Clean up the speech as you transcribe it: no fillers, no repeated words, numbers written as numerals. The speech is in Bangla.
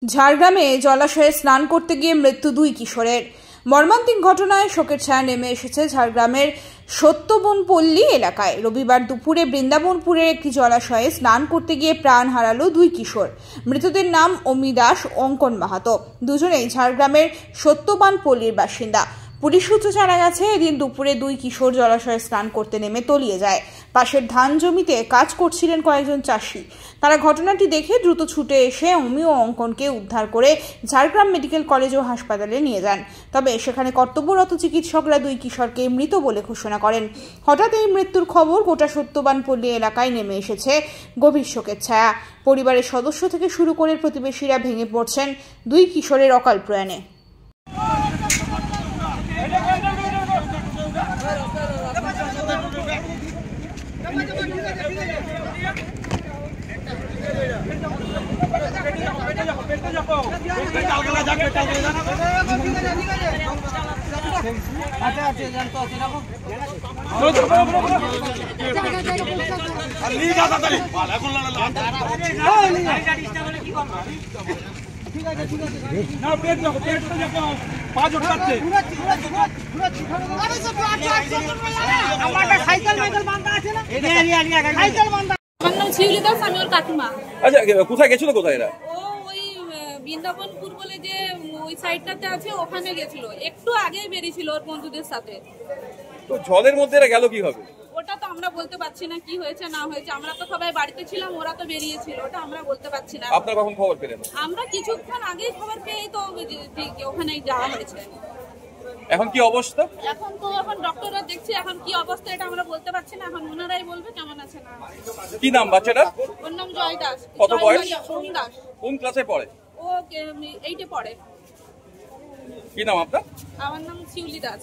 ঝাড়গ্রামে জলাশয়ে স্নান করতে গিয়ে মৃত্যু দুই কিশোরের। মর্মান্তিক ঘটনায় শোকের ছায়া নেমে এসেছে ঝাড়গ্রামের সত্যবনপল্লী এলাকায়। রবিবার দুপুরে বৃন্দাবনপুরের একটি জলাশয়ে স্নান করতে গিয়ে প্রাণ হারালো দুই কিশোর। মৃতদের নাম অমি দাস, অঙ্কন মাহাতো। দুজনেই ঝাড়গ্রামের সত্যবনপল্লীর বাসিন্দা। পুলিশ সূত্রে জানা গেছে, এদিন দুপুরে দুই কিশোর জলাশয়ে স্নান করতে নেমে তলিয়ে যায়। পাশের ধান জমিতে কাজ করছিলেন কয়েকজন চাষি। তারা ঘটনাটি দেখে দ্রুত ছুটে এসে অমি ও অঙ্কনকে উদ্ধার করে ঝাড়গ্রাম মেডিকেল কলেজ ও হাসপাতালে নিয়ে যান। তবে সেখানে কর্তব্যরত চিকিৎসকরা দুই কিশোরকে মৃত বলে ঘোষণা করেন। হঠাৎ এই মৃত্যুর খবর গোটা সত্যবনপল্লী এলাকায় নেমে এসেছে গভীর শোকের ছায়া। পরিবারের সদস্য থেকে শুরু করে প্রতিবেশীরা ভেঙে পড়ছেন দুই কিশোরের অকাল প্রয়াণে। কোথায় গেছিল? কোথায় এরা? ওই বৃন্দাবনপুর বলে যে ওই সাইডটাতে আছে, ওখানে গেছিল। একটু আগে বেরিয়েছিল ওর বন্ধুদের সাথে। তো জলের মধ্যে এরা গেল কিভাবে? ওটা তো আমরা বলতে পারছি না কি হয়েছে না হয়েছে। আমরা তো সবাই বাড়িতে ছিলাম, ওরা তো বেরিয়েছিল, ওটা আমরা বলতে পারছি না। আপনারা কখন খবর পেলেন? আমরা কিছুক্ষণ আগেই খবর পেয়েই তো ওখানে যাওয়া হয়েছে। এখন কি অবস্থা? এখন ডক্টররা দেখছে, এখন কি অবস্থা এটা আমরা বলতে পারছি না। এখন ওনারাই বলবে কেমন আছে না। কি নাম বাচ্চাটা? ওর নাম জয় দাস। কত বয়স? ওম দাস। কোন ক্লাসে পড়ে? ও 8-এ পড়ে। কি নাম আপনার? আমার নাম শিউলি দাস।